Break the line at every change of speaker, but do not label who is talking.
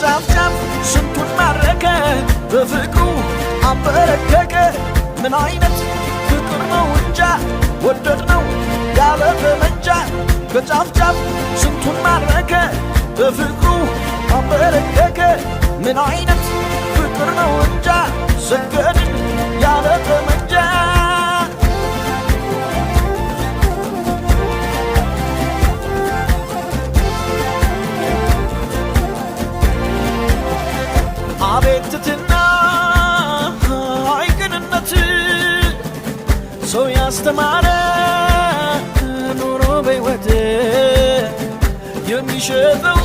ከጫፍ ጫፍ ስንቱን ማረከ በፍቅሩ አንበረከከ ምን አይነት ፍቅር ነው እንጃ ወደድነው ያለ ጠመንጃ ከጫፍ ጫፍ ስንቱን ማረከ በፍቅሩ አንበረከከ ምን አይነት ፍቅር ነው እንጃ ሰገድን ያለ ጠመንጃ አቤትትና አይቅንነት ሰው ያስተማረ ኑሮ በሕይወት የሚሸጠው